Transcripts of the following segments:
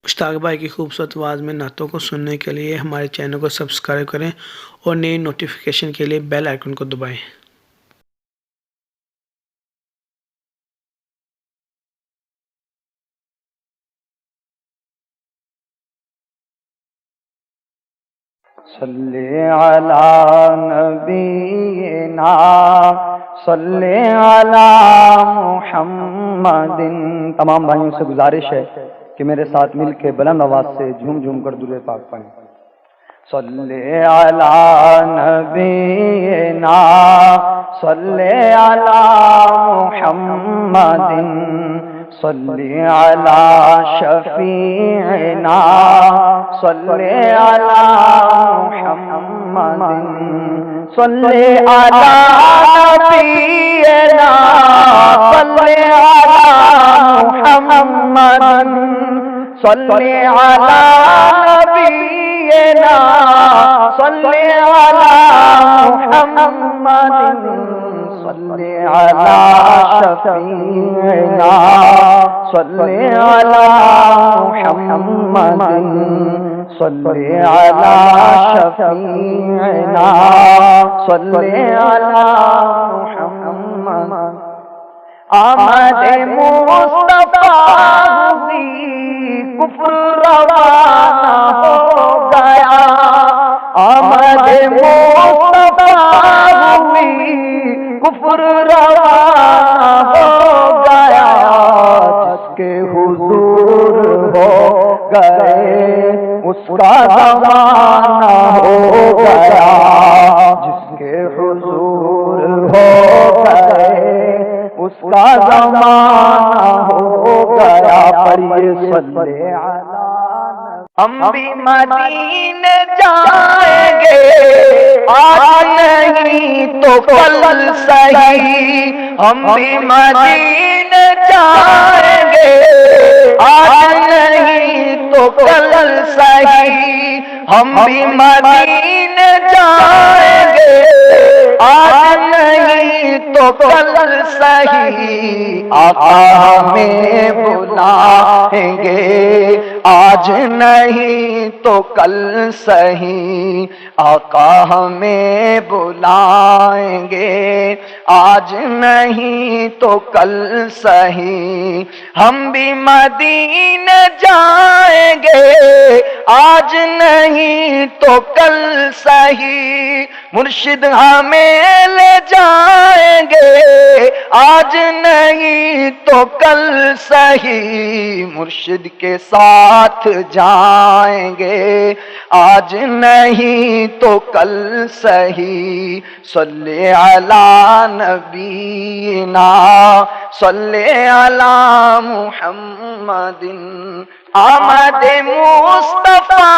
مشتاق بھائی کی خوبصورت آواز میں نعتوں کو سننے کے لیے ہمارے چینل کو سبسکرائب کریں اور نئی نوٹیفیکیشن کے لیے بیل آئیکن کو دبائیں۔ صلی علی نبینا صلی علی محمد۔ تمام بھائیوں سے گزارش ہے کہ میرے ساتھ مل کے بلند آواز سے جھوم جھوم کر درود پاک پڑھیں۔ صلی علی نبینا صلی علی محمد صلی علی شفیعنا صلی علی محمد صلی علی نبینا صلی علی محمد صلی علی نبینا صلی علی محمد صلی علی شفیعنا صلی علی محمد صلی علی شفیعنا صلی علی محمد۔ آمد مصطفیٰ ہوئی کفر روانہ ہو گیا، آمد مصطفیٰ ہوئی کفر روانہ ہو گیا، جس کے حضور ہو گئے اس کا زمانہ ہو گیا، جس کے حضور ہو گئے اس کا زمانہ ہو گیا۔ پڑھیے صلی علی۔ ہم بھی مدینے جائیں گے آج نہیں تو کل صحیح، ہم بھی مدینے جائیں گے آج نہیں تو کل صحیح، ہم بھی مدینے جائیں گے آج نہیں تو کل صحیح، آقا ہمیں بلائیں گے آج نہیں تو کل صحیح، آقا ہمیں بلائیں گے آج نہیں تو کل صحیح، ہم بھی مدینے جائیں گے آج نہیں تو کل صحیح، مرشد ہمیں لے جائیں گے آج نہیں تو کل صحیح، مرشد کے ساتھ جائیں گے آج نہیں تو کل صحیح۔ صلی علی نبینا صلی علی محمد۔ آمد مصطفیٰ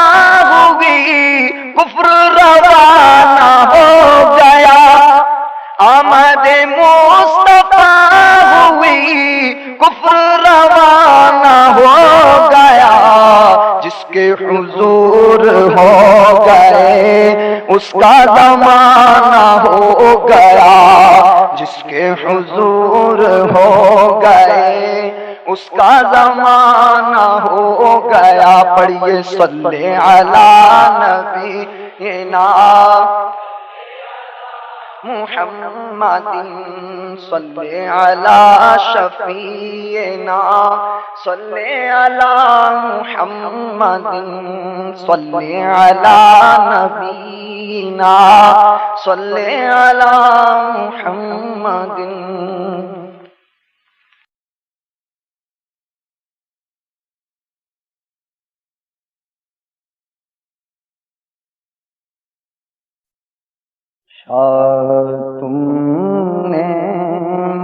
ہوئی کفر روانہ ہو گیا، آمد مصطفیٰ ہوئی کفر روانہ ہو گیا، جس کے حضور ہو گئے اس کا زمانہ ہو گیا، جس کے حضور ہو گئے اس کا زمانہ ہو گیا۔ پڑھیے صلی علی نبینا محمد صلی علی شفیعنا صلی علی محمد صلی علی نبینا صلی علی محمد۔ تم نے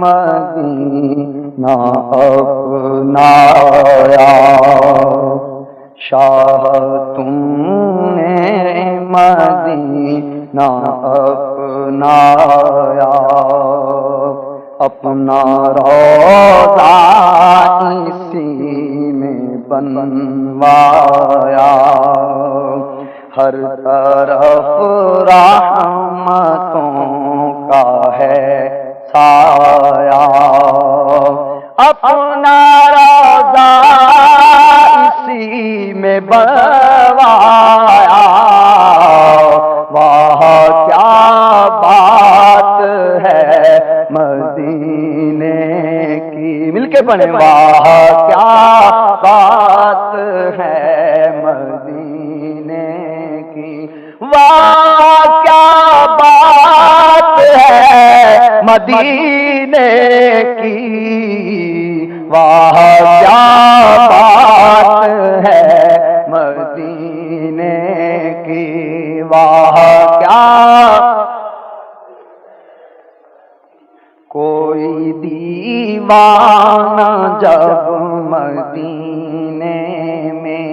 مدینہ اپنایا، شاہ تم نے مدینہ اپنایا، اپنا روضہ اسی میں بنوایا، ہر طرف رحمتوں کا ہے سایہ، اپنا روضہ اسی کے پڑھیں واہ کیا بات ہے مدینے کی، واہ کیا بات ہے مدینے کی، واہ کیا بات ہے مدینے کی، واہ کیا کوئی دیوانہ جب مدینے میں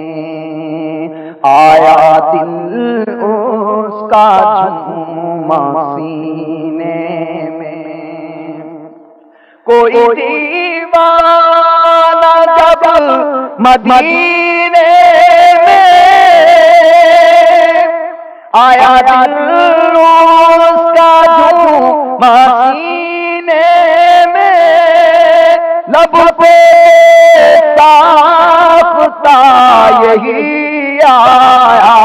آیا دل اس کا جھوما سینے میں، کوئی دیوانہ جب مدینے میں آیا دل اس کا جھوما سینے میں، لب پہ صاف تھا یہی آیا،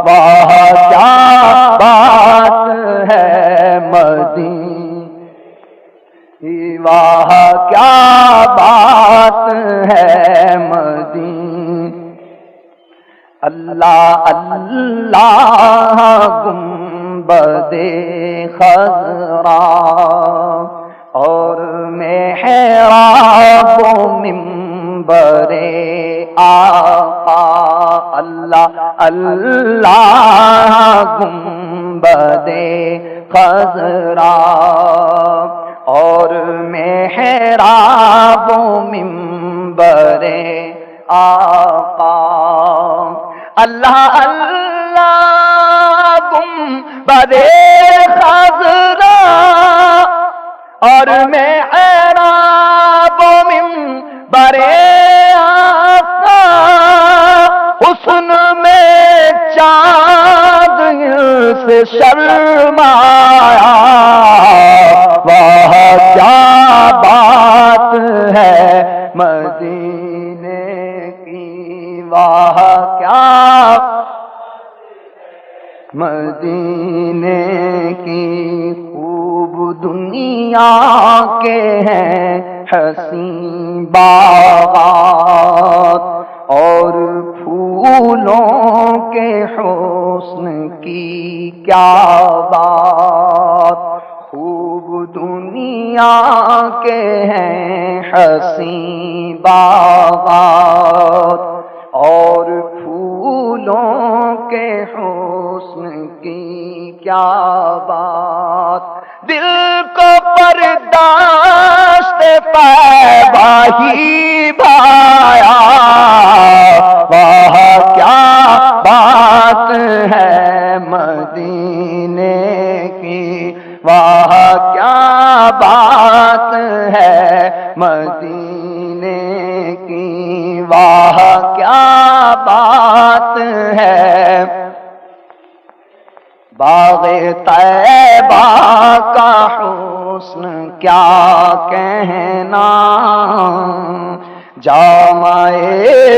واہ کیا بات ہے مدینے، واہ کیا بات ہے مدینے، اللہ اللہ گنبد خضرا اور محراب و منبر آقا، اللہ اللہ گنبد خضرا اور محراب و منبر آقا، اللہ اللہ گنبد خضرا اور محراب و منبر آقا، حسن میں چاند سے شرمایا، واہ کیا بات ہے مدینے کی، واہ کیا مدینے کی، خوب دنیا کے ہیں حسین باغات اور پھولوں کے حسن کی کیا بات، خوب دنیا کے ہیں حسین باغات اور پھولوں کے حسن کی کیا بات، دل کو برداشت طیبہ ہی بھایا، واہ کیا بات ہے مدینے کی، واہ کیا بات ہے مدینے کی، واہ کیا بات ہے، باغ طیبہ کا حسن کیا کہنا، جامع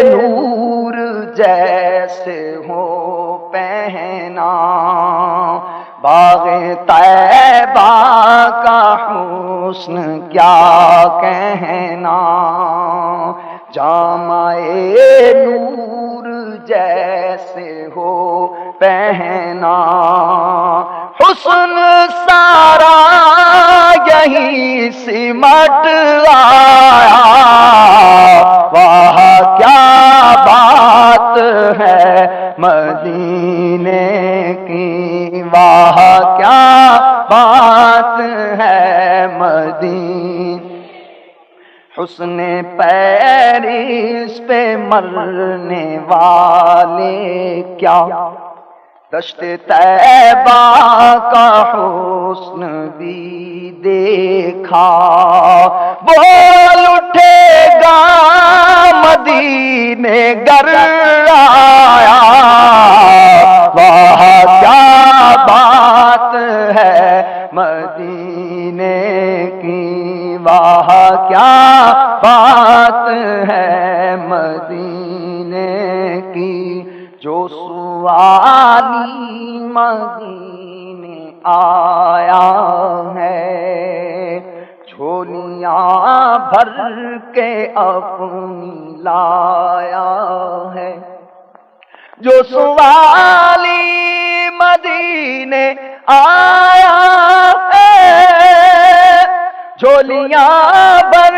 نور جیسے ہو پہنا، باغ طیبہ کا حسن کیا کہنا، جامع نور جیسے ہو پہنا، حسن سارا یہی سمٹ آیا، واہ کیا بات ہے مدینے کی، واہ کیا بات ہے مدینے، حسن پیرس پہ مرنے والے کیا، دشت طیبہ کا حسن بھی دیکھا، بول اٹھے گا مدینے گر آیا، واہ کیا بات ہے مدینے کی، واہ کیا بات ہے مدینے کی، جو سوالی مدینے آیا ہے جھولیاں بھر کے اپنی لایا ہے، جو سوالی مدینے آیا ہے، جھولیاں بھر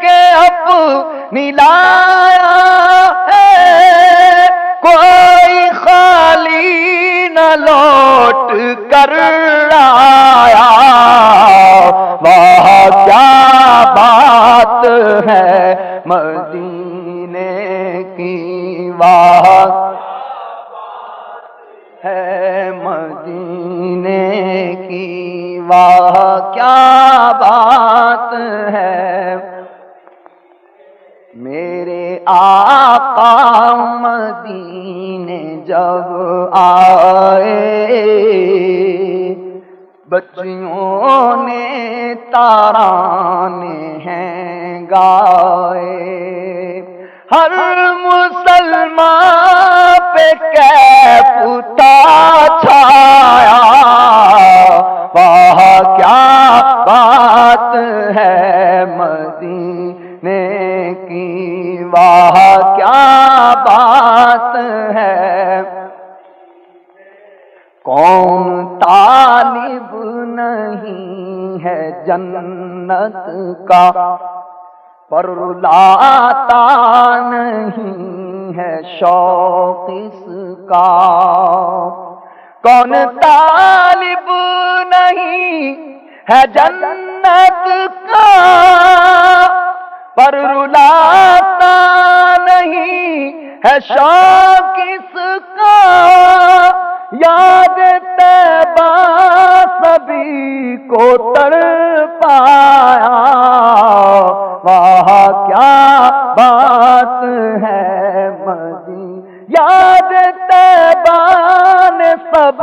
کے اپنی لایا ہے، کوئی خالی نہ لوٹ کر آیا، واہ کیا بات ہے مدینے کی، واہ ہے مدینے کی، واہ کیا بات ہے۔ میرے آقا مدینے جب آئے، بچیوں نے ترانے ہیں گائے، ہر مسلمان پہ کیف تا چھایا، واہ کیا بات ہے مدینے کی، واہ کیا بات ہے۔ کون طالب نہیں ہے جنت کا، پر لاتا نہیں ہے شوق اس کا، کون طالب نہیں ہے جنت کا، پر لاتا نہیں ہے شوق اس کا، یاد طیبہ سبھی کو تڑپایا، واہ کیا بات ہے مدینے، یاد طیبہ نے سب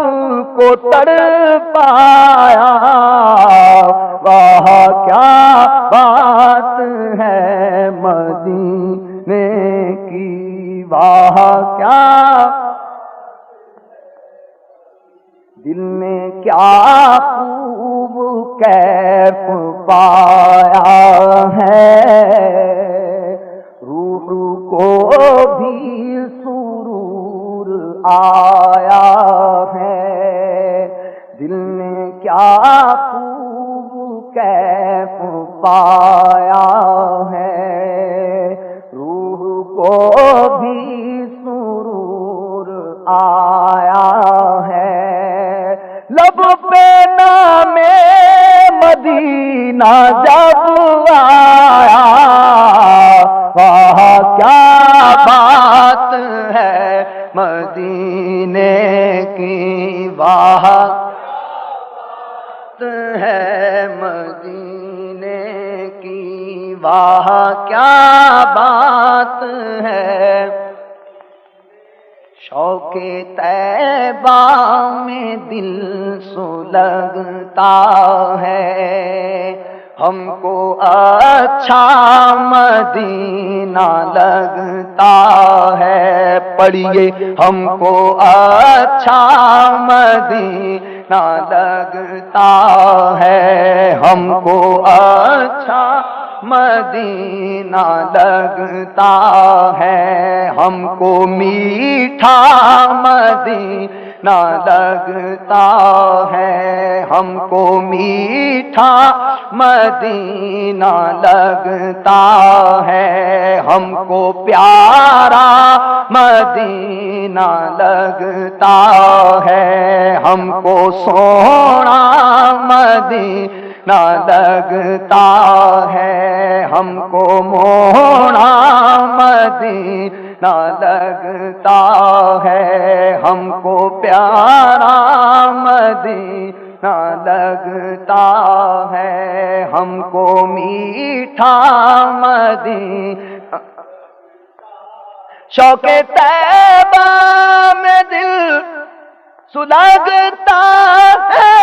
کو تڑپایا، واہ کیا بات ہے مدینے کی، واہ کیا، دل نے کیا خوب کیف پایا ہے، روح کو بھی سرور آیا ہے، دل نے کیا خوب کیف پایا ہے، روح کو بھی سرور آیا ہے، لب پہ نام مدینہ جب آیا، واہ کیا بات ہے مدینے کی، واہ ہے مدینے کی، واہ کیا بات ہے۔ شوق طیبہ میں دل سلگتا ہے، ہم کو اچھا مدینہ لگتا ہے، پڑھیے ہم کو اچھا مدینہ لگتا ہے، ہم کو اچھا مدینہ لگتا ہے، ہم کو میٹھا مدینہ لگتا ہے، ہم کو میٹھا مدینہ لگتا ہے، ہم کو پیارا مدینہ لگتا ہے، ہم کو سونا مدینہ لگتا ہے، ہم کو مونا مدینہ لگتا ہے، ہم کو پیارا مدینہ لگتا ہے، ہم کو میٹھا مدینہ، شوق طیبہ میں دل سلگتا ہے،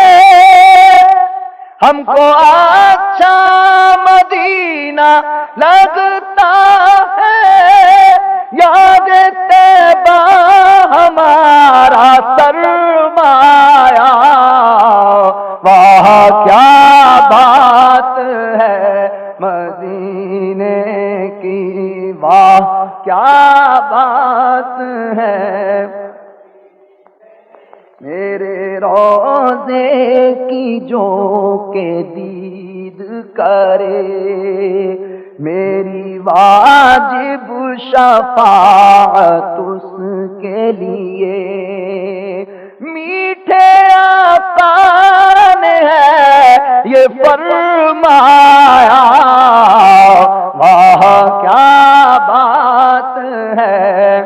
ہم کو اچھا مدینہ لگتا ہے، یاد طیبہ ہمارا سرمایہ، واہ کیا بات ہے مدینے کی، واہ کیا بات ہے، میرے روضے کی جو کہ دید کرے، میری واجب شفاعت اس کے لیے، میٹھے آقا نے ہے یہ فرمایا، واہ کیا بات ہے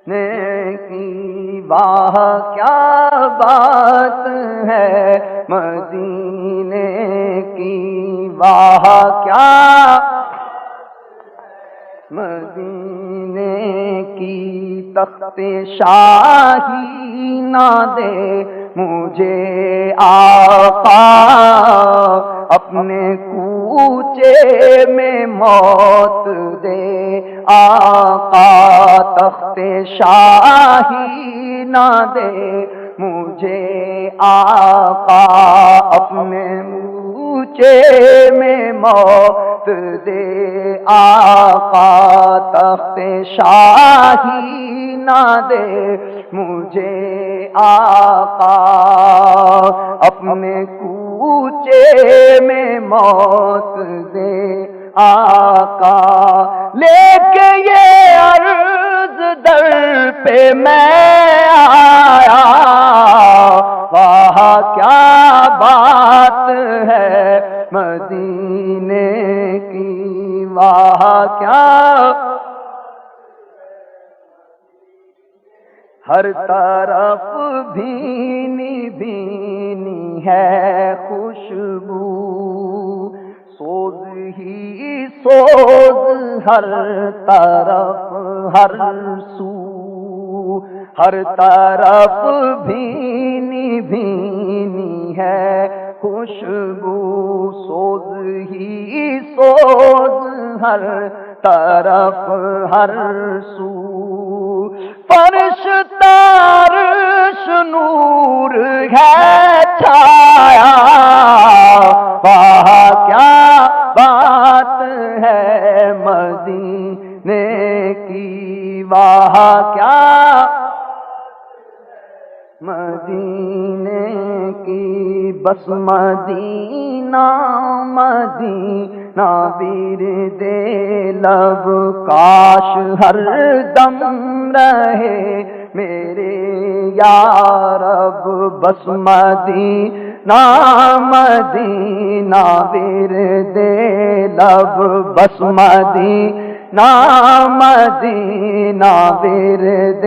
نیکی، واہ کیا بات ہے مدینے کی، واہ کیا مدینے کی، تخت شاہی نہ دے مجھے آقا، اپنے کوچے میں موت دے آقا، تخت شاہی نہ دے مجھے آقا، اپنے کوچے میں موت دے آقا، تخت شاہی نہ دے مجھے آقا، اپنے کوچے میں موت دے آقا، لے کے یہ عرض در پہ میں آیا، واہ کیا بات ہے مدینے کی، واہ کیا، ہر طرف بھینی بھینی ہے خوشبو، سوز ہی سوز ہر طرف ہر سو، ہر طرف بھینی بھینی ہے خوشبو، سوز ہی سوز ہر طرف ہر سو، فرش تارش نور ہے چھایا، واہ کیا بات ہے مدینے کی، واہ کیا مدینے کی، بس مدینہ مدینہ ورد لب، کاش ہر دم رہے میرے یا رب، بس مدینہ مدینہ ورد لب، بس مدینہ مدینہ ورد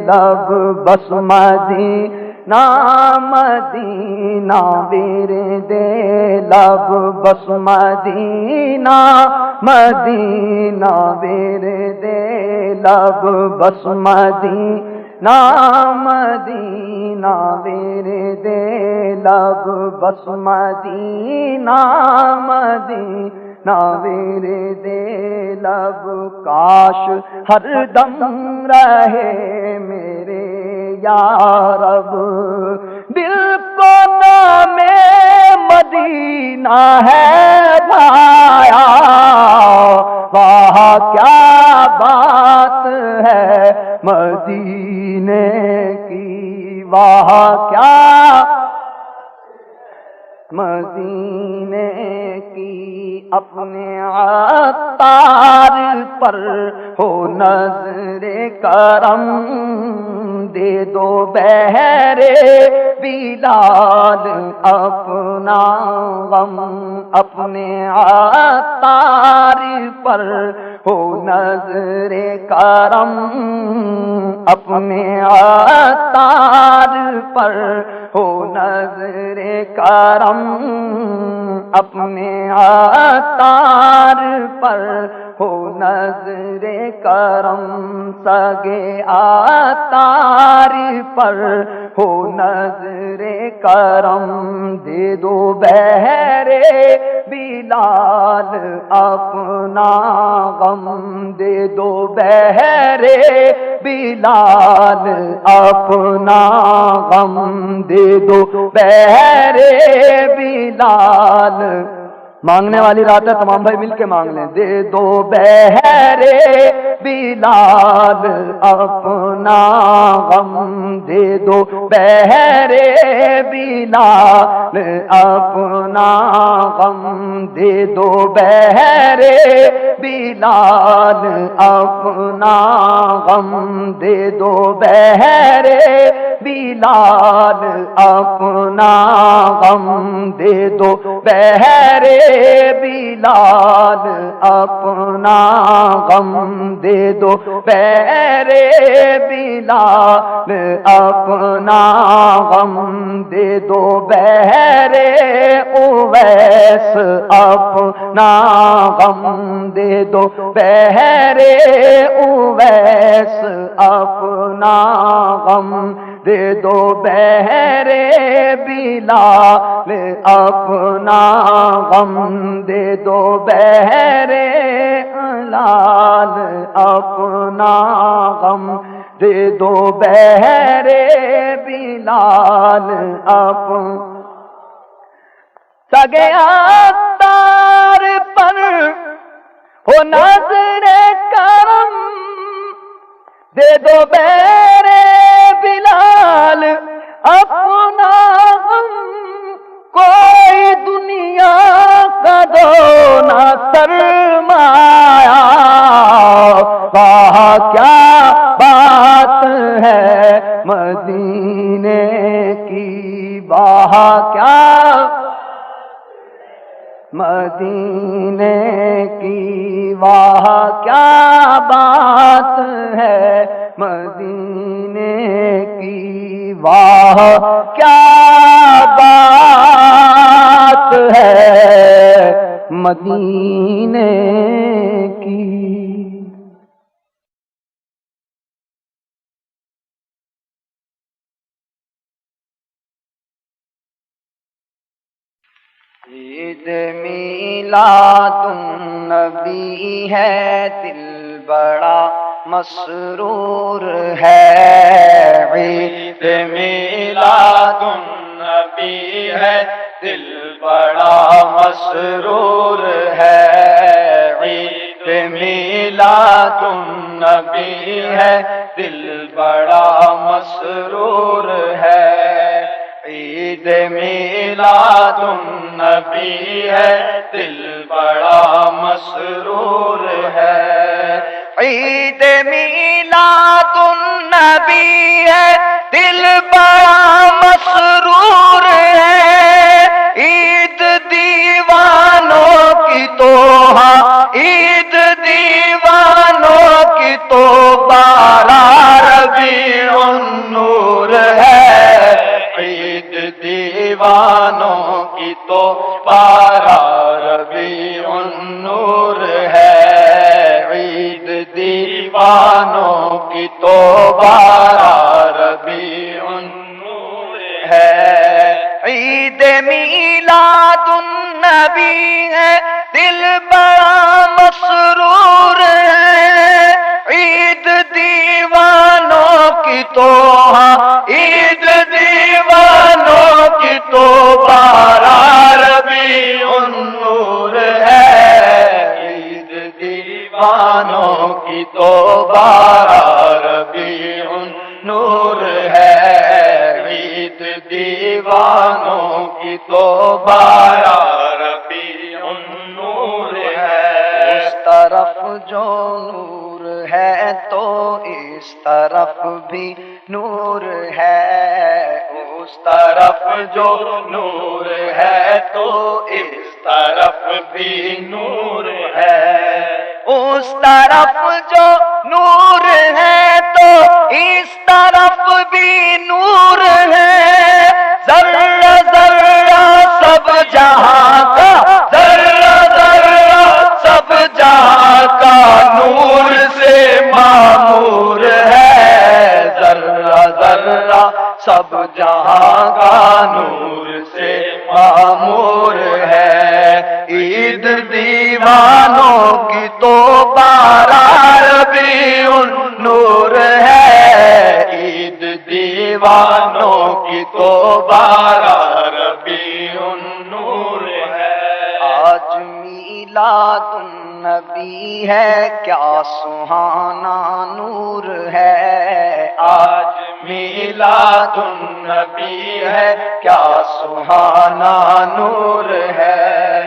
لب، بس مدینہ مدینہ ورد لب، بس مدینہ مدینہ ورد لب، بس مدینہ مدینہ ورد لب، بس مدینہ مدینہ ورد لب، کاش ہر دم رہے میرے یا رب، دل کو نام مدینہ ہے بھایا، واہ کیا بات ہے مدینے کی، واہ کیا مدینے کی، اپنے عطار پر ہو نظر کرم، دے دو بہرے بلال اپنا غم، اپنے عطار پر ہو نظر کرم، اپنے عطار پر ہو نظر کرم، اپنے عطار پر ہو نظر کرم، سگے عطار پر ہو نظر کرم، دے دو بہرے بلال اپنا غم، دے دو بہرے بلال اپنا غم، دے دو بہرے بلال مانگنے والی رات ہے، تمام بھائی مل کے مانگ لیں. دے دو بہرے بلال اپنا غم، دے دو بہرے بلال اپنا غم، دے دو بہرے بلال اپنا غم، دے دو بہرے بلال اپنا غم، دے دو بہرے بلال اپنا غم، دے دو بہرے بلال اپنا غم، دے دو بہرے اویس اپنا غم، دے دو بہرے اویس اپنا غم، دے دو بہرے بلال اپنا غم، دے دو بہرے لال اپنا غم، دے دو بہرے بلال اپنا. سگے تار پر ہو نظر کرم، دے دو بہرے بلال اپنا غم، کوئی دنیا کا دو نہ سرمایا، واہ کیا بات ہے مدینے کی، واہ کیا مدینے کی، واہ کیا بات ہے مدینے کی، واہ کیا بات ہے مدینے کی. عید میلاد النبی ہے، دل بڑا مسرور ہے. عید میلاد النبی ہے، دل بڑا مسرور ہے. عید میلاد النبی ہے، دل بڑا مسرور ہے. عید میلاد النبی ہے، دل بڑا مسرور ہے. عید میلاد النبی ہے، دل بڑا مسرور ہے. عید دیوانوں کی تو عید دیوانوں کی تو 12 ربیع النور ہے. عید دیوانوں کی تو 12 ربیع النور ہے. عید دیوانوں کی تو 12 ربیع النور ہے. عید میلاد النبی ہے، دل بڑا مسرور ہے. عید دیوانوں کی تو عید دیوانوں کی تو 12 ربیع النور ہے. عید دیوانوں کی تو 12 ربیع النور ہے. عید دیوانوں کی تو 12 ربیع النور ہے. اس طرف جو نور ہے تو اس طرف بھی نور ہے. اس طرف جو نور ہے تو اس طرف بھی نور ہے. اس طرف جو نور ہے تو اس طرف بھی نور ہے. ذرہ ذرہ سب جہاں کا، ذرہ ذرہ سب جہاں کا نور سے معمور ہے. ذرہ ذرہ سب جہاں کا نور سے معمور ہے. عید دیوانوں کی تو 12 ربیع النور ہے. عید دیوانوں کی تو 12 ربیع النور ہے. آج میلاد النبی ہے کیا سہانا نور ہے، آج میلاد النبی ہے کیا سہانا نور ہے،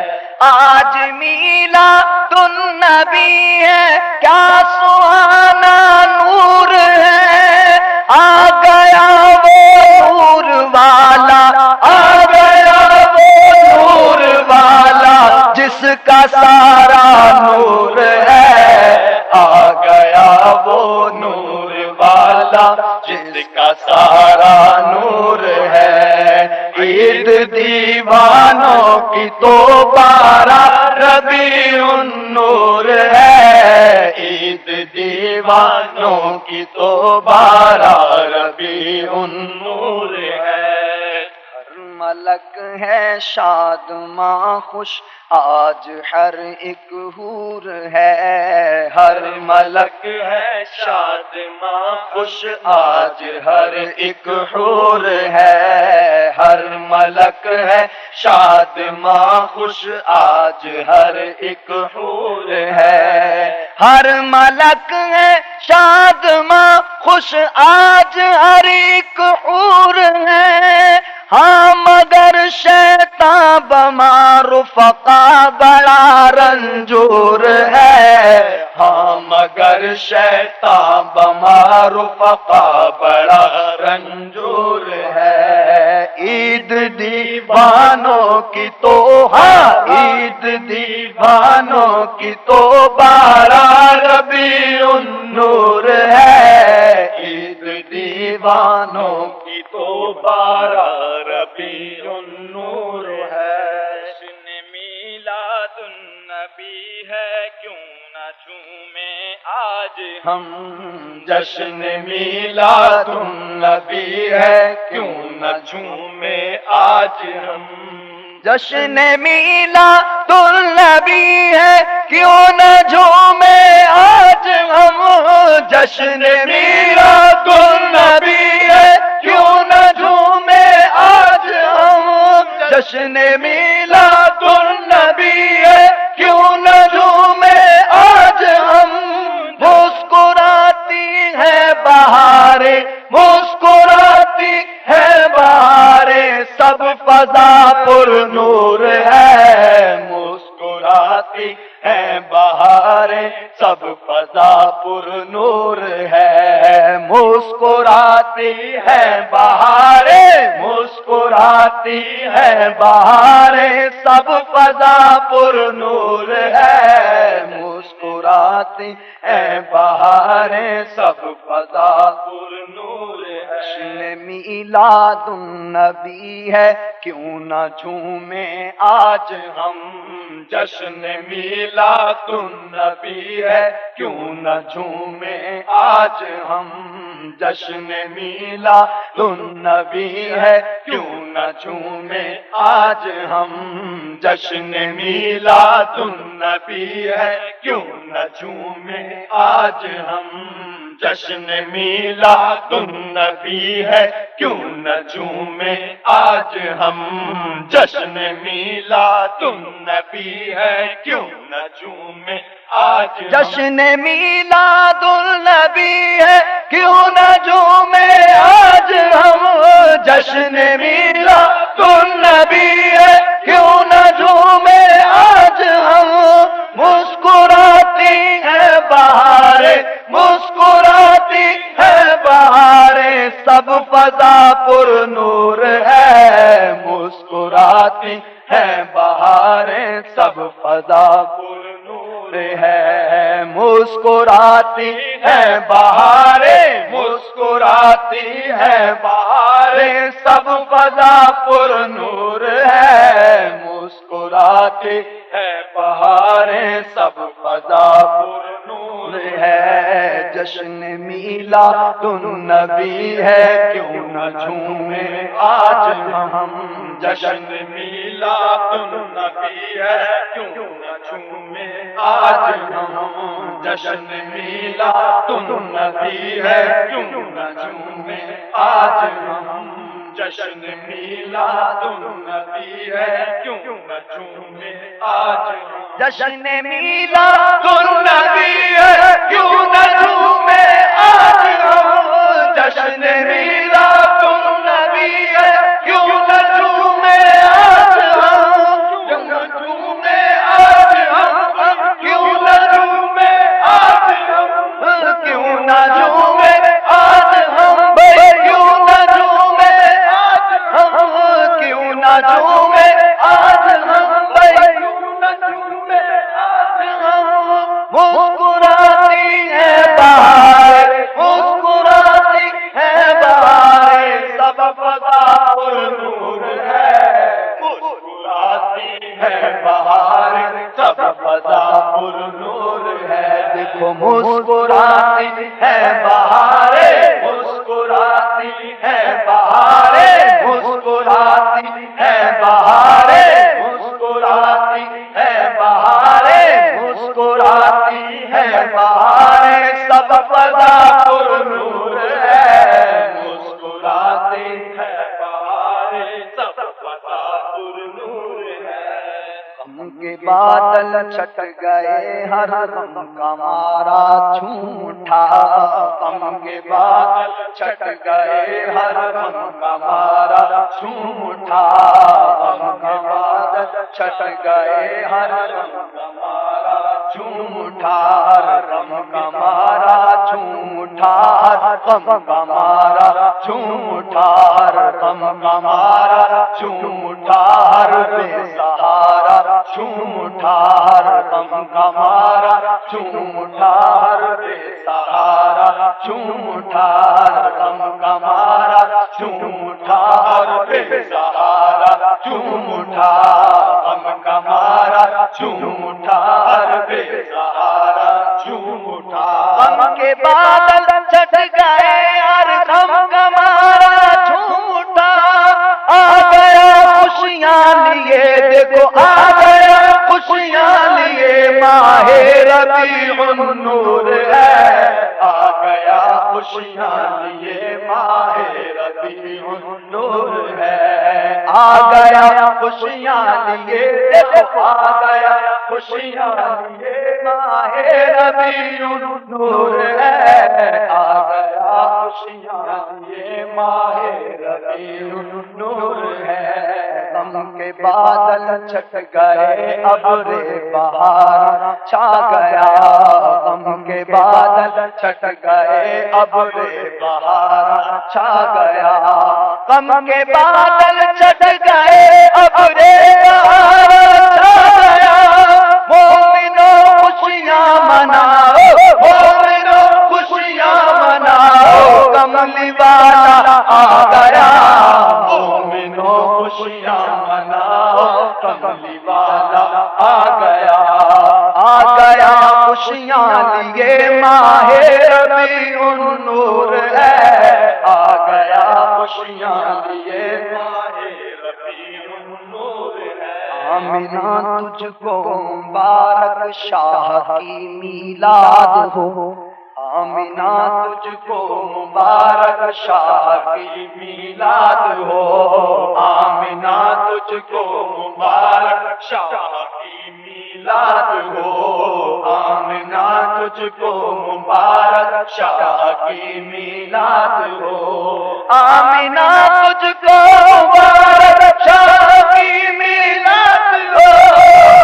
آج میلاد النبی ہے کیا سہانا نور ہے، آ گیا وہ نور والا، آ گیا وہ نور والا جس کا سارا نور ہے، آ گیا وہ نور والا جس کا سارا نور ہے، عید دیوانوں کی تو بارہ ربیع النور ہے، عید دیوانوں کی تو بارہ ربیع النور ہے، ہر ملک ہے شادماں خوش آج ہر ایک حور ہے، ہر ملک ہے شادماں خوش آج ہر ایک حور ہے، ہر ملک ہے شادماں خوش آج ہر ایک حور ہے، ہر ملک ہے شادماں خوش آج ہر ایک حور ہے، ہاں مگر شیطان بمار رفقا بڑا رنجور ہے، ہاں مگر شیطان بمار رفقا بڑا رنجور ہے، عید دیوانوں کی تو ہاں عید دیوانوں کی تو بارہ ربیع النور ہے، عید دیوانوں کی تو بارہ ربیع النور ہے، جشن میلاد النبی ہے کیوں نہ جھومیں آج ہم جشن میلاد النبی ہے کیوں نہ جھومیں آج ہم، جشن میلاد النبی ہے کیوں نہ جھومیں آج ہم، جشن میلاد النبی ہے کیوں نہ جھومیں آج ہم، جشن میلاد النبی ہے کیوں نہ جھومیں آج ہم، مسکراتی ہے بہاریں مسکراتی ہے بہاریں سب فضا پر نور ہے، مسکراتی ہے بہاریں سب فضا پر نور ہے، مسکراتی ہے بہاریں مسکراتی ہے بہاریں سب فضا پر نور ہے، مسکراتی ہے بہاریں سب فضا پر نور ہے، جشن میلاد النبی ہے کیوں نہ جھومیں آج ہم، جشن میلاد النبی ہے کیوں نہ جھومیں آج ہم، جشن میلاد النبی ہے کیوں نہ جھومیں آج ہم، جشن میلاد النبی ہے کیوں نہ جھومیں آج ہم، جشن میلاد النبی ہے کیوں نہ جھومیں آج ہم، جشن میلاد النبی ہے کیوں نہ جھومیں آج جشن میلاد النبی ہے کیوں نہ جھومیں آج ہم، جشن میلاد النبی ہے کیوں نہ جھومیں آج ہم، مسکراتی ہے بہاریں مسکراتی ہے بہاریں سب فضا پر نور ہے، مسکراتی ہے بہاریں سب فضا پر نور ہے، مسکراتی ہے بہاریں مسکراتی ہے بہاریں سب فضا پر نور ہے، مسکراتی ہے بہاریں سب فضا پر نور ہے، جشن میلاد النبی ہے کیوں نہ جھومیں آج ہم، جشن میلاد النبی ہے کیوں نہ جھومیں آج ہم، جشن میلاد النبی ہے کیوں نہ جھومیں آج ہم، جشن میلاد النبی ہے کیوں نہ جھومے آج ہم، جشن میلاد النبی ہے کیوں نہ جھومے آج ہم، جشن میلاد النبی ہے کیوں نہ جھومے آج ہم، کیوں نہ جھومے آج ہم، کیوں نہ جھومے آج ہم، کیوں نہ جھومے آج ہم بھائی، کیوں نہ جھومے آج ہم، کیوں نہ جھومے آج ہم بھائی، کیوں نہ جھومے آج مسکراتی ہے بہار، مسکراتی ہے بہار، سب فضا پر نور ہے، مسکراتی ہے بہار سب فضا پر نور ہے، دیکھو مسکراتی ہے بہار، مسکراتی ہے بہار، مسکراتی ہے بہار، مسکراتی ہے بہار، مسکراتی ہے بہار، سب فضا پر نور ہے، مسکراتی ہے بہار سب فضا پر نور ہے، غم کے بادل چھٹ گئے، ہر غم کا مارا جھوم اٹھا، غم کے بادل چھٹ گئے، ہر غم کا مارا جھوم اٹھا، غم کے بادل چھٹ گئے، ہر غم کا مارا جھوم اٹھا، غم کا مارا جھوم اٹھا، غم کا مارا جھوم اٹھا، غم کا مارا جھوم اٹھا، بے سہارا جھوم اٹھا، غم کا مارا جھوم اٹھا، بے سہارا جھوم اٹھا، غم کا مارا جھوم اٹھا، بے سہارا جھوم اٹھا، غم کا مارا جھوم اٹھا، بے سہارا جھوم اٹھا، غم کے بادل چھٹ گئے، ہر غم کا مارا جھوم اٹھا، آ گیا خوشیاں لیے، دیکھو آ گیا خوشیاں لیے، ماہ ربیع النور ہے، آ گیا خوشیاں لیے ماہ ربیع النور ہے، آ گیا خوشیاں لیے، دیکھو آ گیا خوشیاں لیے ماہ ربیع النور ہے، آ گیا خوشیاں لیے ماہ ربیع النور ہے، غم کے بادل چھٹ گئے، ابر بہار چھا گیا، غم کے بادل چھٹ گئے، ابر بہار چھا گیا، غم کے بادل چھٹ گئے، ابر بہار چھا گیا، مومنوں خوشیاں مناؤ، مومنوں خوشیاں مناؤ، کملی والا آ گیا، مومنوں خوشیاں مناؤ، کملی والا آ گیا، آ گیا خوشیاں لیے، ماہ ربیع النور ہے، آ گیا خوشیاں لیے ماہ ربیع النور ہے، آمینہ تجھ کو مبارک شاہ کی میلاد ہو، آمینہ تجھ کو مبارک شاہ کی میلاد ہو، آمینہ تجھ کو مبارک شاہ کی میلاد ہو، آمینہ تجھ کو مبارک شاہ کی میلاد ہو، آمینہ تجھ کو مبارک شاہ کی میلاد ہو،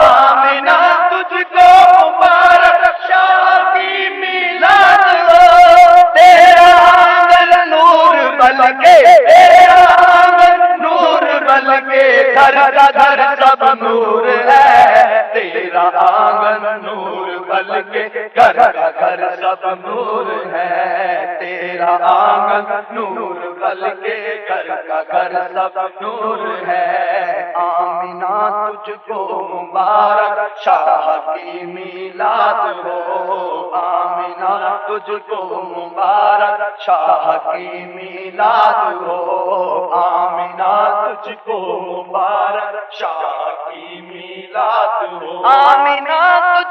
آمینہ تجھ کو مبارک شاہ کی میلاد ہو، تیرا آنگن نور بلکے، تیرا آنگن نور بلکے، گھر کا گھر سب نور ہے، تیرا آنگن نور بلکہ گھر کا گھر سب نور ہے، تیرا آنگن نور بلکہ گھر کا گھر سب نور ہے، آمینہ تجھ کو مبارک شاہ کی میلاد ہو، آمینہ تجھ کو مبارک شاہ کی میلاد ہو، آمینہ تجھ کو مبارک شاہ کی میلاد ہو، آمینہ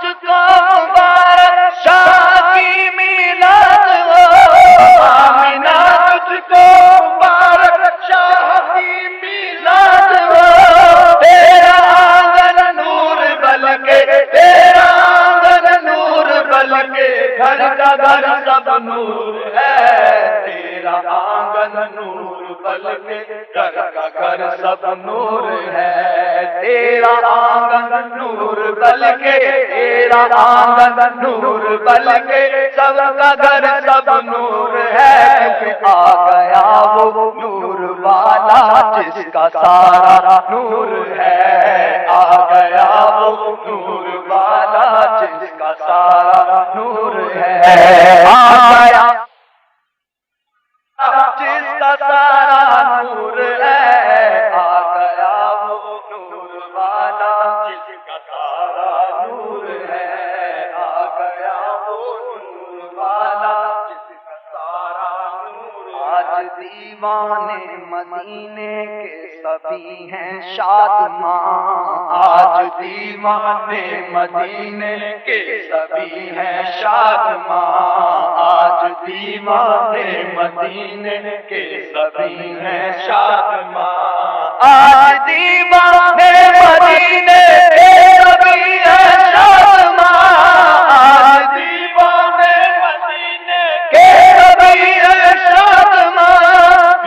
تجھ کو مبارک شاہ کی میلاد ہو، آمینہ تجھ کو مبارک شاہ گھر سب نور ہے، تیرا آنگن نور بلکہ گھر کا گھر سب نور ہے، تیرا آنگن نور بلکہ، تیرا آنگن نور بلکہ سب کا گھر سب نور ہے، کیونکہ آ گیا وہ نور والا جس کا سارا نور ہے، آ گیا وہ نور والا جس کا سارا نور ہے، آ گیا جس کا سارا نور ہے، آ گیا وہ نور والا جس کا سارا نور ہے، آ گیا وہ نور والا جس کا سارا نور ہے۔ آج دیوانے مدینے کے سبھی ہیں شادماں، آج دیوانے مدینے کے سبھی ہیں شادماں، آج دیوانے مدینے کے سبھی ہیں شادماں، آج دیوانے مدینے کے سبھی ہیں شادماں، آج دیوانے مدینے کے سبھی ہیں شادماں،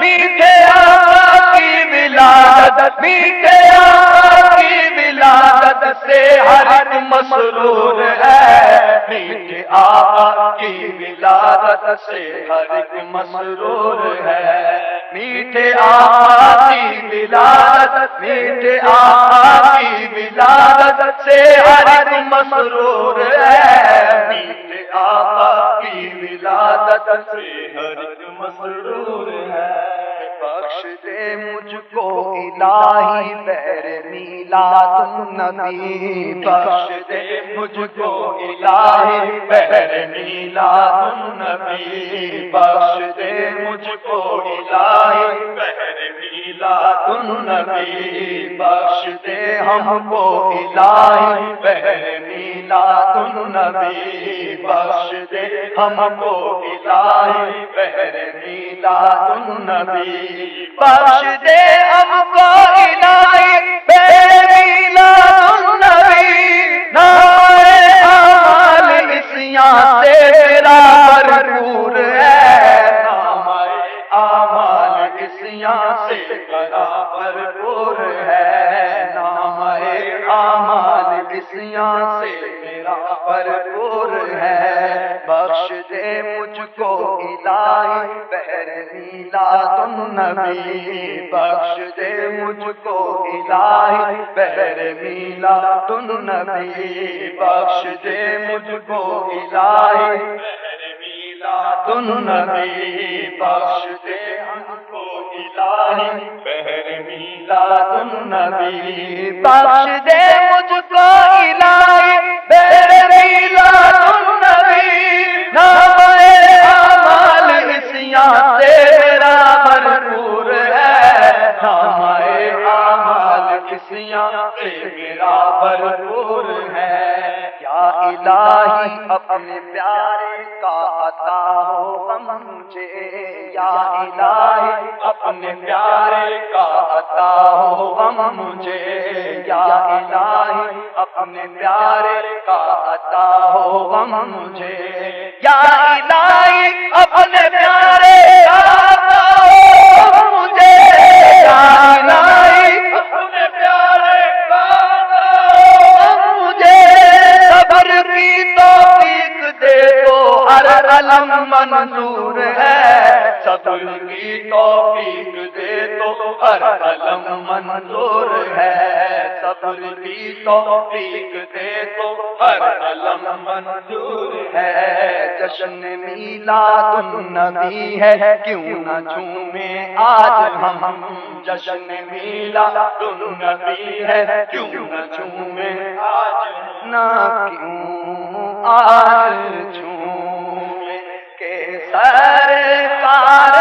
میٹھے آقا کی ولادت، میٹھے آقا کی ولادت سے ہر ایک مسرور ہے، میٹھے آقا کی ولادت سے ہر ایک مسرور ہے، میٹھے آقا کی ولادت، میٹھے آقا کی ولادت سے ہر ایک مسرور ہے، میٹھے آقا کی ولادت سے ہر ایک مسرور ہے۔ بخش دے مجھ کو الہی بہر میلاد النبی، بخش دے مجھ کو الہی بہر میلاد النبی، بخش دے مجھ کو الہی بہر میلاد النبی، بخش دے ہم کو الہی بہر میلاد النبی، بخش دے ہم کو الہی بہر میلاد النبی، بخش دے ہم کو الہی بہر میلاد النبی، نامۂ اعمال عصیاں سے میرا بھرپور ہے، نامۂ اعمال عصیاں سے میرا بھرپور ہے، نامۂ اعمال عصیاں سے میرا بھرپور ہے، بخش دے مجھ کو الہی بہر میلاد النبی، بخش دے مجھ کو الہی بہر میلاد النبی، بخش دے مجھ کو الہی بہر میلاد النبی، بخش دے ہم کو الہی بہر میلاد النبی، بخش دے مجھ کو الہی بہر میلاد النبی، نامۂ اعمال عصیاں سے میرا بھرپور ہے، نامۂ اعمال عصیاں سے میرا بھرپور ہے، یا الہی اپنے پیارے کا عطا ہو غم مجھے، یا الہی اپنے پیارے کا عطا ہو غم مجھے، یا الہی اپنے پیارے کا عطا ہو غم مجھے، یا الہی اپنے پیارے کا عطا ہو غم مجھے، یا الہی اپنے پیارے کا عطا ہو غم مجھے، صبر کی توفیق دے تو ہر علم منظور ہے، صبر کی توفیق دے تو ہر علم منظور ہے، صبر کی توفیق دے تو ہر علم منظور ہے، جشن میلاد النبی ہے کیوں نہ جھومیں آج ہم، جشن میلاد النبی ہے کیوں نہ جھومیں آج، نہ کیوں آج جھومیں کہ سرکار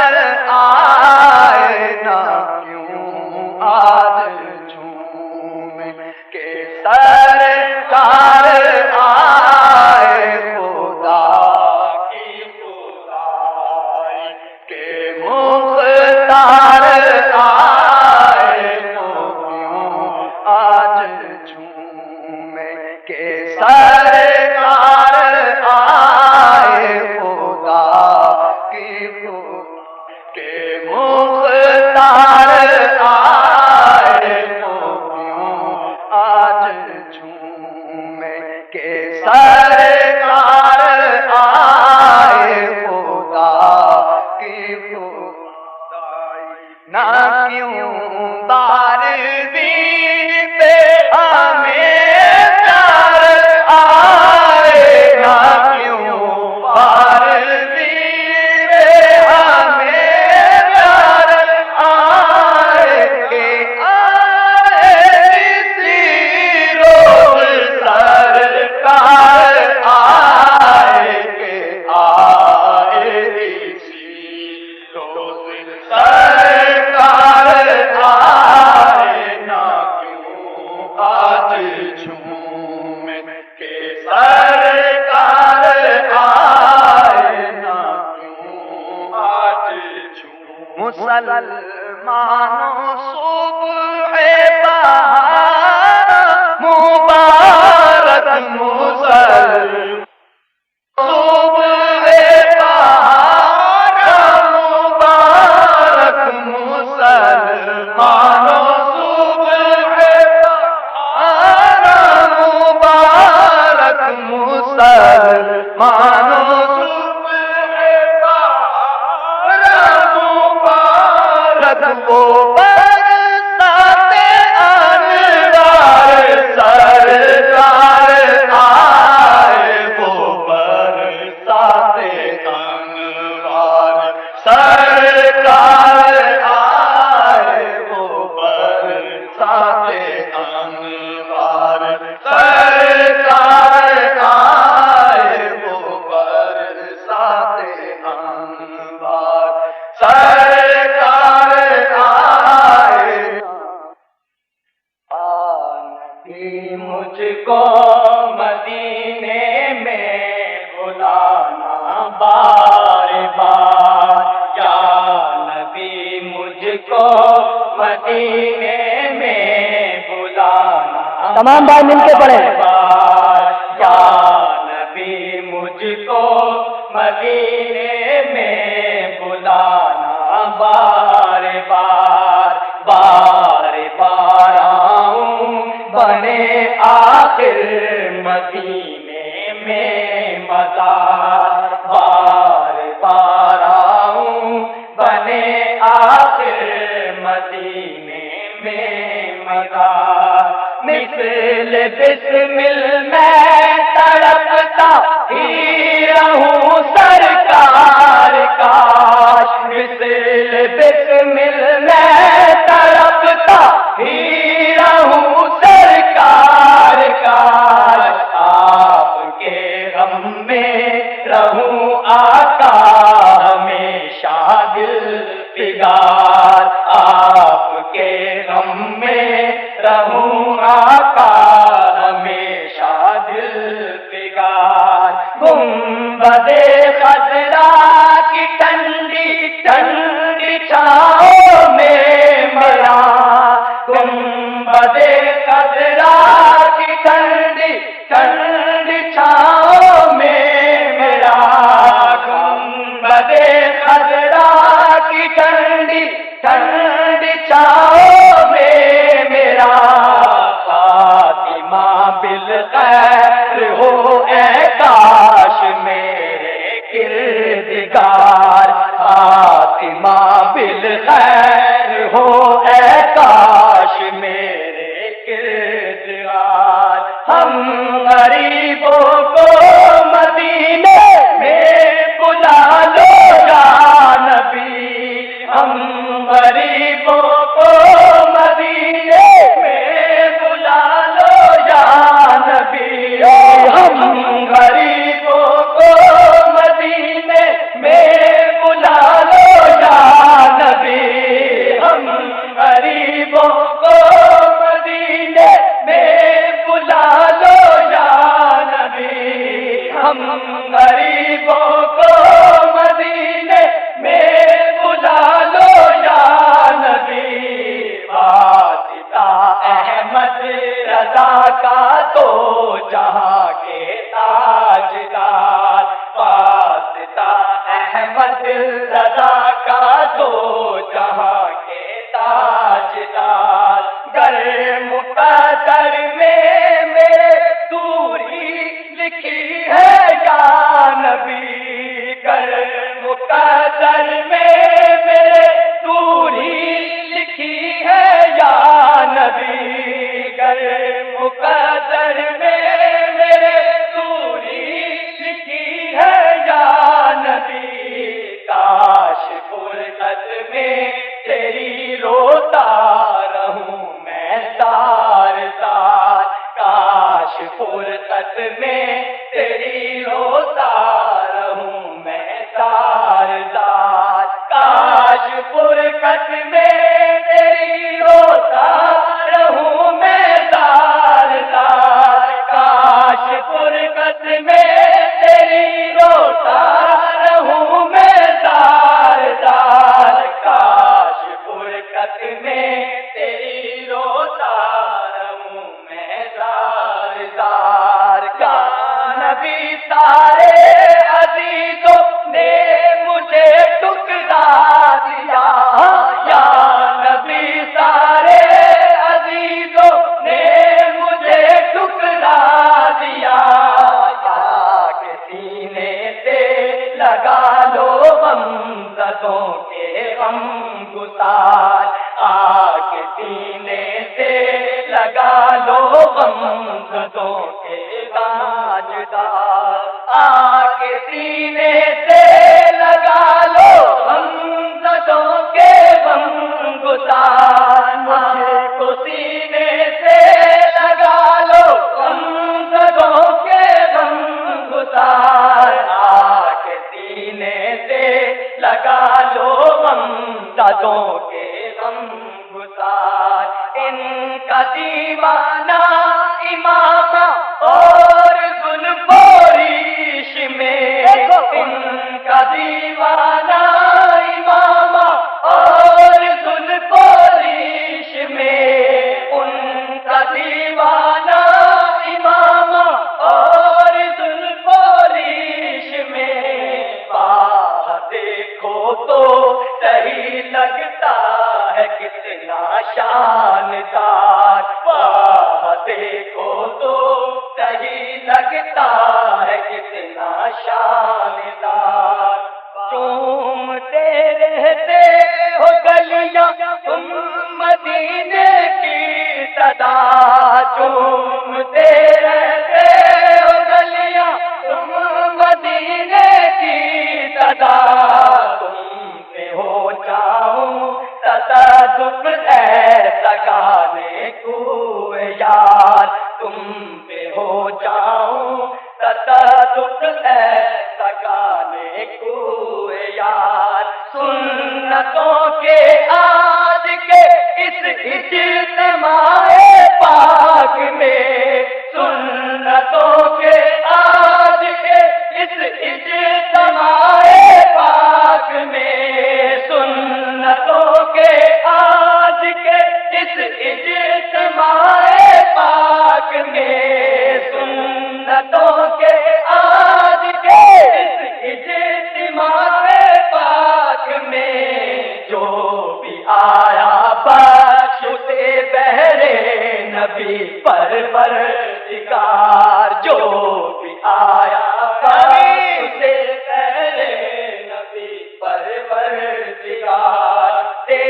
آئے، نہ کیوں آج جھومیں کہ سرکار آئے، خدا کی خدائی کہ مختار آئے، تو کیوں آج جھومیں کہ سرکار آئے، مسلمانوں صبح بہار مبارک مسلمانوں صبح بہار مبارک مسلمانوں صبح بہار مبارک مسلمانوں وہ برسات انوار سرکار آئے، وہ برسات انوار سرکار آئے، وہ برسات انوار سرکار آئے، وہ برسات انوار سرکار آئے۔ مجھ کو مدینے میں بلانا بار بار، یا نبی مجھ کو مدینے میں بلانا تمام بھائی مل کے پڑھیں۔ یا نبی مجھ کو مدینے میں بلانا بار بار، بار بار آؤں بنے آخر مدینے میں مزار، بار بار آؤں بنے آخر مدینے میں مزار۔ مثل بسمل میں تڑپتا ہی رہوں سرکار کاش، مثل بسمل میں تڑپتا ہی رہوں سرکار کاش، آپ کے غم میں رہوں آقا ہمیشہ دل فگار، آپ کے غم میں رہوں آقا ہمیشہ دل فگار۔ گنبد خضرا کی ٹھنڈی ٹھنڈی چھاؤں میں میرا، گنبد خضرا کی ٹھنڈی ٹھنڈی چھاؤں میں میرا، گنبد خضرا کی ٹھنڈی ٹھنڈی چھاؤں میں میرا، فاطمہ بالخیر ہو اے کاش میرے کردگار، فاطمہ بالخیر ہو اے کاش میرے کردگار۔ ہم غریبوں کو مدینے میں بلا لو یا نبی، ہم غریبوں کو مدینے میں بلا لو یا نبی، ہم غریبوں کو مدینے میں بلا لو یا نبی، ہم غریبوں کو مدینے میں بلا لو یا نبی، ہم غریبوں کو مدینے میں بلا لو یا نبی۔ واسطہ احمد رضا کا تو جہاں کے تاجدار، واسطہ احمد رضا کا تو جہاں کے تاجدار، گر مقدر میں میرے دوری لکھی ہے یا نبی، گر مقدر میں میرے دوری لکھی ہے یا نبی، گر مقدر میں میرے دوری لکھی ہے یا نبی، کاش فرصت میں تیری روتا رہوں میں تار تار، کاش فرصت میں تیری روتا رہوں میں تار تار، کاش فرصت میں تیری روتا رہوں میں تار تار، کاش فرصت میں تیری روتا رہوں میں تار تار، کاش نبی سارے عزیزوں نے مجھے ٹکرا دیا، یا نبی سارے عزیزوں نے مجھے ٹکرا دیا، کے سینے سے لگا لو غمزدوں کے غم گسار، آگ سینے سے لگا لو غمزدوں کے غاجدار، آگ سینے سے لگا لو غمزدوں کے غم گسار، مجھے کو سینے سے لگا لو غمزدوں کے غم گسار، آگ سینے سے لگا لو غمزدوں کے غم گسار، ان کا دیوانہ امامہ اور زلف و ریش میں، ان کا دیوانہ امامہ اور زلف و ریش میں، ان کا دیوانہ امامہ اور زلف و ریش میں، باہ دیکھو تو صحیح لگتا ہے کتنا شاندار، باہ دیکھو تو صحیح لگتا ہے کتنا شاندار، چومتے رہتے ہو گلیاں تم مدینے کی صدا، چومتے رہتے ہو گلیاں تم مدینے کی صدا، تم پہ ہو جاؤں تصدق ایسا گانے کو یار، تم پہ ہو جاؤں تصدق ایسا گانے کو یار، سنتوں کے آج کے اس اجتماع پاک میں، سنتوں کے آج کے اس اجتماع پاک میں، سنتوں کے آج کے اس اجتماع پاک میں، سنتوں کے آج کے اس اجتماع پاک میں، جو بھی آیا بخشتے بہرے نبی پروردگار، جو بھی آیا بخشتے بہرے نبی پروردگار، دے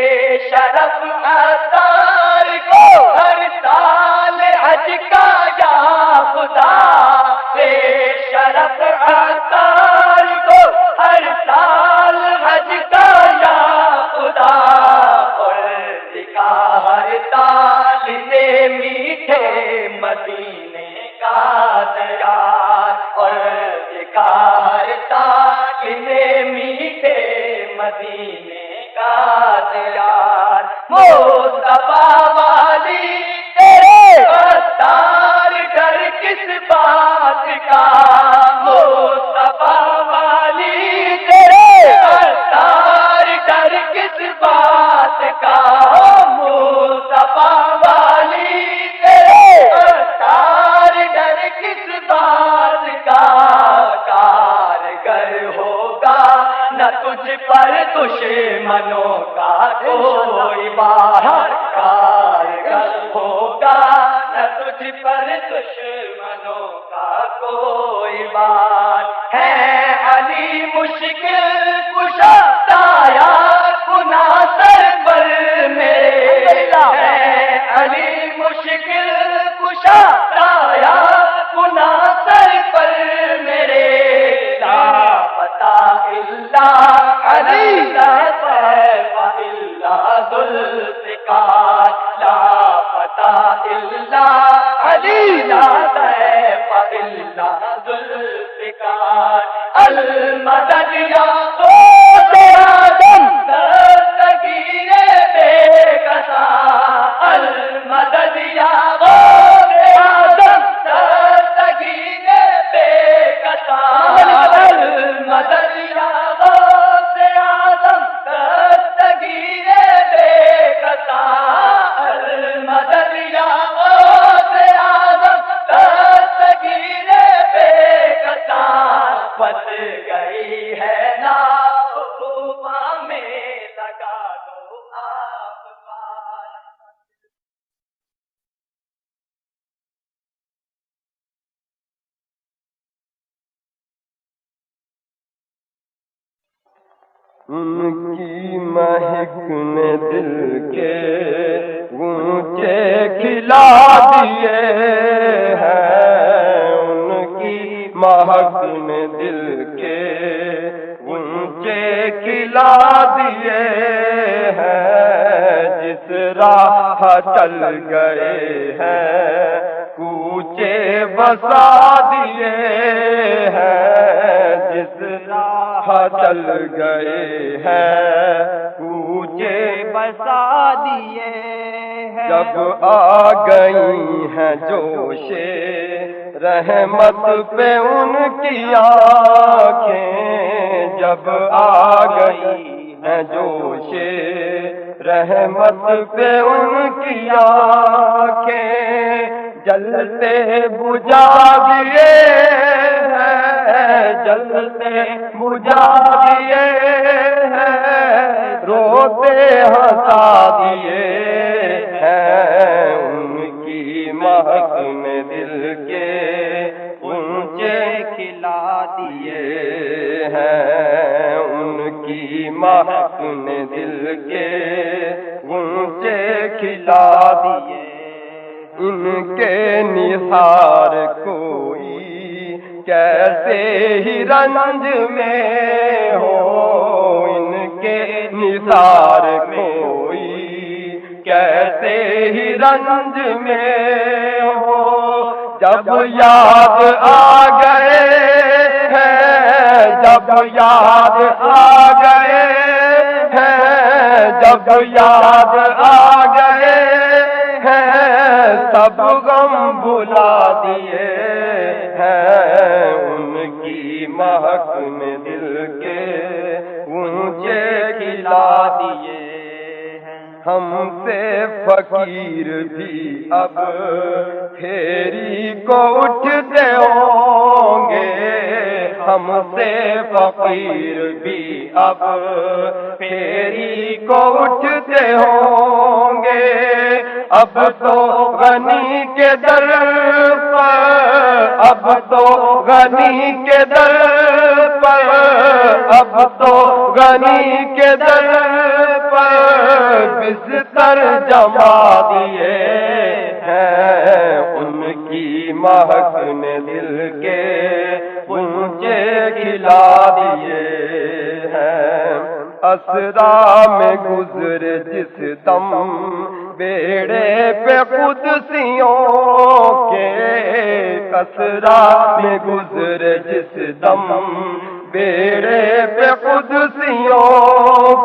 شرف عطار کو ہر سال حج کا یا خدا، دے شرف عطار کو ہر سال حج کا یا خدا، اور دکھا ہر تال سے میٹھے مدینے کا دیار، اور دکھا ہر تال سے میٹھے مدینے کا دیار، مصطفیٰ والی تیرے وطار ڈر کس بات کا، مصطفیٰ والی تیرے وطار ڈر کس بات کا، مصطفیٰ والی تیرے وطار ڈر کس بات کا، کارگر ہوگا نہ تجھ پر دشمنوں کا کوئی بار، کارگر ہوگا نہ تجھ پر دشمنوں کا کوئی بار، ہے علی مشکل کشا سایہ گناہ سر پر میرے، ہے علی مشکل کشا سایہ گناہ سر پر میرے، لاپتہ اللہ علی لا سیف الا ذوالفقار، لاپتہ اللہ علی لا سیف الا ذوالفقار، المدد یا غوث اعظم دستگیر بے کسا، المدد یا غوث اعظم دستگیر بے کسا، المدد یا غوث اعظم دستگیر بے کسا، المدد یا غوث اعظم دستگیر بے کسا، پل گئی ہے نا میں لگا دو آپ پار. ان کی مہک نے دل کے گونچے کھلا دیے ہیں. ان کی مہک نے دل کے گونچے کھلا دیے ہیں. جس راہ چل گئے ہیں کوچے بسا دیے ہیں. جس راہ چل گئے ہیں کوچے بسا دیے ہیں. جب آ گئی ہیں جوش رحمت پہ ان کی آنکھیں. جب آ گئی ہیں جوش رحمت پہ ان کی آنکھیں. جلتے بجھا دیے ہیں جلتے بجھا دیے ہیں. روتے ہنسا دیے ہیں. ان کی مہک نے دل کے اونچے کھلا دیے ہیں. ان کی مہک نے دل کے اونچے کھلا دیے. ان کے نثار کوئی کیسے ہی رنج میں ہو. ان کے نثار کوئی کیسے ہی رنج میں ہو. جب یاد آ گئے ہیں جب یاد آ گئے ہیں جب یاد آ گئے ہیں سب غم بھلا دیے ہیں. ان کی مہک نے دل کے اونچے کھلا دیے ہیں. ہم سے فقیر بھی اب پھیری کو اٹھتے ہوں گے. ہم سے فقیر بھی اب پھیری کو اٹھتے ہوں گے. اب تو غنی کے در پر اب تو غنی کے در پر اب تو غنی کے در پر بستر جما دیے ہیں. ان کی مہک نے دل کے اونچے کھلا دیے ہیں. اسرا میں گزر جس دم بیڑے پہ قدسیوں کے. اسرا میں گزر جس دم بیڑے پہ قدسیوں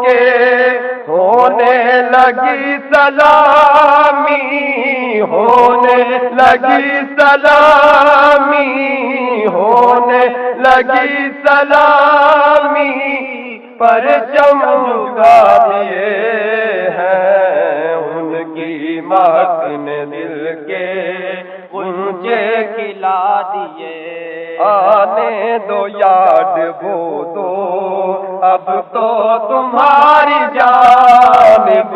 کے. ہونے لگی سلامی ہونے لگی سلامی ہونے لگی سلامی. پرچم جھکا دیے ہیں. ان کی مہک نے دل کے اونچے کھلا دیے. آنے دو یاد وہ دو اب تو تمہاری جانب.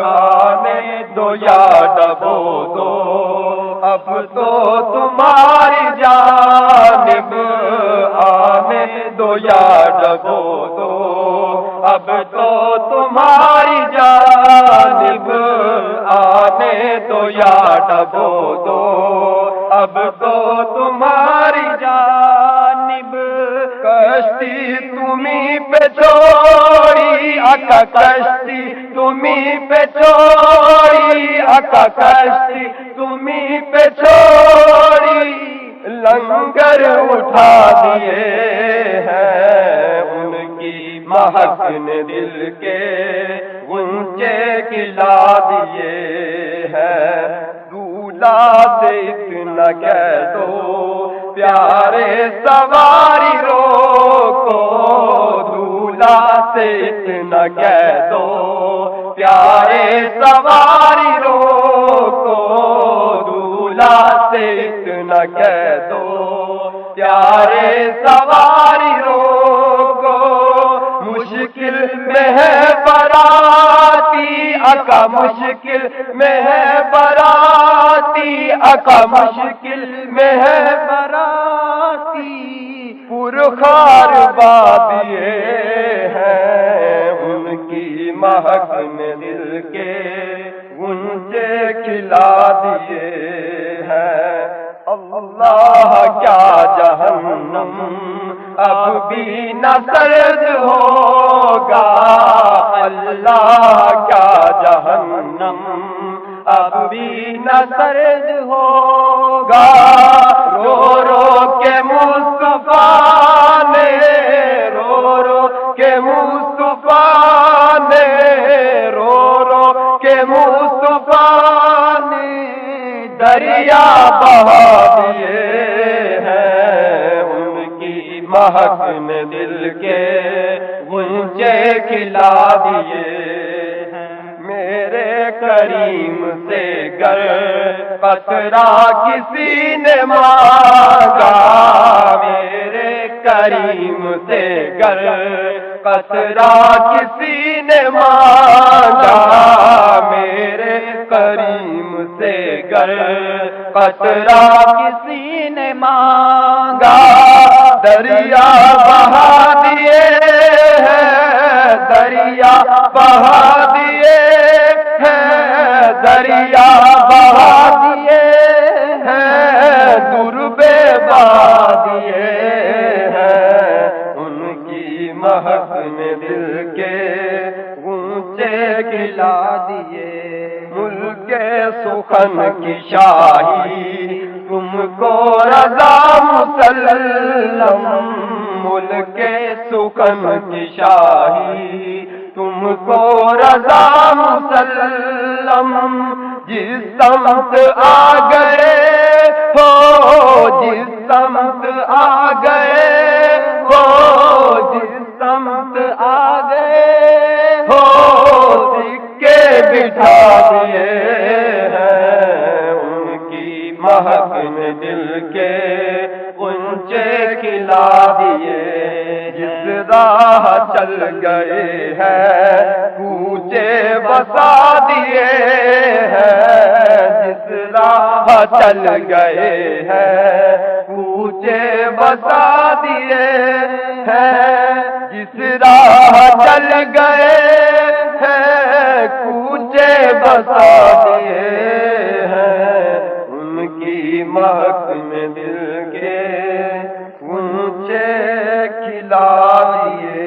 آنے دو یاد وہ دو اب تو تمہاری جانب. آنے دو یاد وہ دو اب تو تمہاری جانب. آنے دو یاد وہ دو اب تو تمہاری جانب. کشتی تمہیں پہ چھوڑی آقا کشتی تمہیں پہ چھوڑی آقا کشتی تمہیں پہ چھوڑی. لنگر اٹھا دیے ہیں. ان کی مہک نے دل کے اونچے کھلا دیے ہیں. دولہا سے اتنا کہہ دو پیارے سواری روکو. دولہا سے اتنا کہہ دو پیارے سواری روکو. دولہا سے اتنا کہہ دو پیارے سواری روکو، مشکل میں ہے براتی آقا، مشکل میں ہے براتی آقا، مشکل میں ہے براتی، پرخار بادیے ہیں ان کی مہک نے دل کے غنچے کھلا دیے ہیں۔ اللہ کیا جہنم اب بھی نہ سرد ہوگا، اللہ کیا جہنم اب بھی نہ سرد ہوگا، رو رو کے مصطفیٰ نے، رو رو کے مصطفیٰ نے، رو رو کے مصطفیٰ نے دریا بہا دیے ہیں، ان کی مہک نے دل کے غنچے کھلا دیے ہیں۔ میرے کریم سے گر قطرہ کسی نے مانگا، میرے کریم سے گر قطرہ کسی نے مانگا، میرے کریم سے گر قطرہ کسی نے مانگا، دریا بہا دیے ہیں، دریا بہا دیے ہیں، دریا بہا دیے ہیں، درب بادیے ہیں، ان کی مہک نے دل کے غنچے کھلا دیے۔ ملک سخن کی شاہی تم کو رضا مسلم، ملک سخن کی شاہی تم کو رضا مسلم، جس سمت آ گئے ہو، جس سمت آ گئے ہو، جس سمت آ گئے ہو، سکے بٹھا دیے ہیں، ان کی مہک نے دل کے غنچے کھلا دیے۔ جس راہ چل گئے ہیں کوچے بسا دیے ہیں، جس راہ چل گئے ہیں کوچے بسا دیے ہیں، جس راہ چل گئے ہیں کوچے بسا دیے ہیں، ان کی مہک میں دل کے غنچے کھلا دیے۔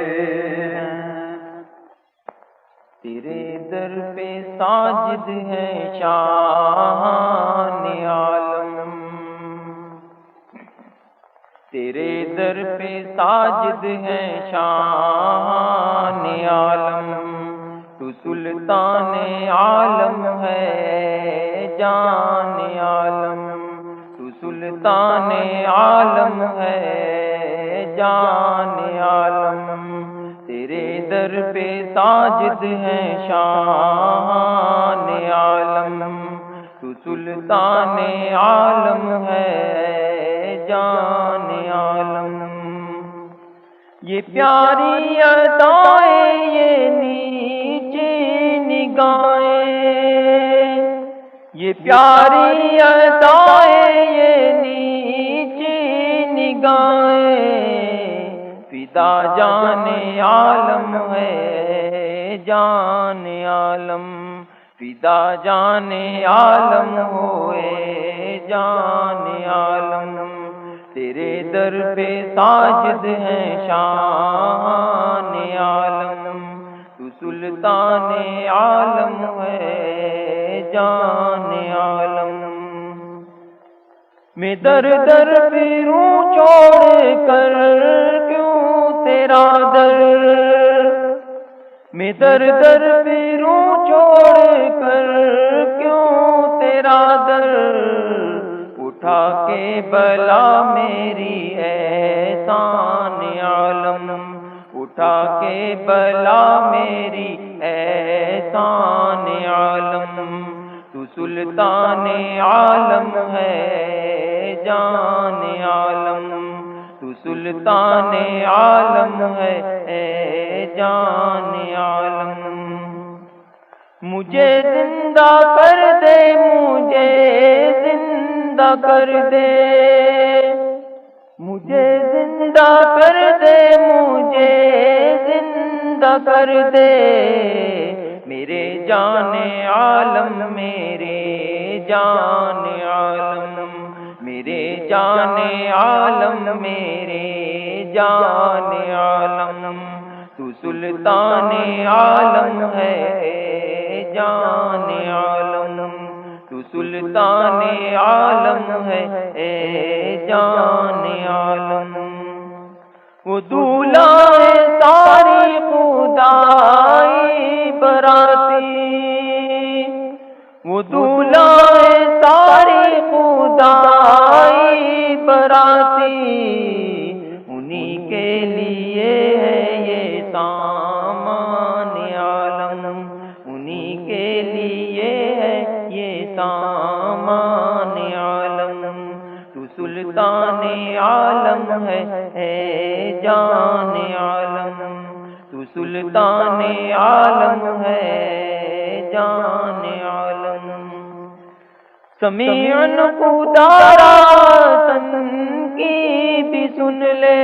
تیرے در پہ ساجد ہے شان عالم، تیرے در پہ ساجد ہے شان عالم، تو سلطان عالم ہے جان عالم، تو سلطان عالم ہے جان عالم، تیرے در پہ ساجد ہے شان عالم، تو سلطان عالم ہے جان عالم۔ یہ پیاری ادائیں یہ نیچے نگاہیں، یہ پیاری ادائیں یہ نیچے نگاہیں، فدا جان عالم ہے جان عالم، فدا جان عالم ہوئے جان عالم، تیرے در پہ ساجد ہیں شان عالم، تو سلطان عالم ہے جان عالم۔ میں در در پھروں چھوڑ کر کیوں تیرا در، میں در در پھروں چھوڑ کر کیوں تیرا در، اٹھا کے بلا میری احسان عالم، اٹھا کے بلا میری احسان عالم، تو سلطان عالم ہے جان عالم، سلطان عالم ہے اے جان عالم، مجھے زندہ کر دے، مجھے زندہ کر دے، مجھے زندہ کر دے، مجھے زندہ کر دے، میرے جان عالم، میرے جان عالم، میرے جان عالم، میرے جان عالم، تو سلطان عالم ہے جان عالم، تو سلطان عالم ہے اے جان عالم، وہ دولہ ساری خدائی براتی، وہ دولہ ساری خدائی براتی، انہی کے لیے ہے یہ سامان عالم، انہی کے لیے ہے یہ سامان عالم، تو سلطان عالم ہے اے جان عالم، تو سلطان عالم ہے جان عالم، سمیعن خدارا سن کی بھی سن لے،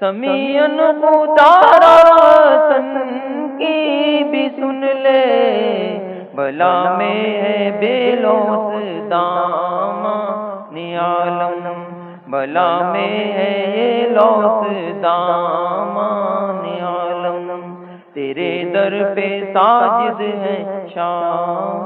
سمیعن خدارا سن کی بھی سن لے، بلا میں ہے بے لوث دامان عالم، بلا میں ہے یہ لوث دامان عالم، تیرے در پہ ساجد ہے شاہ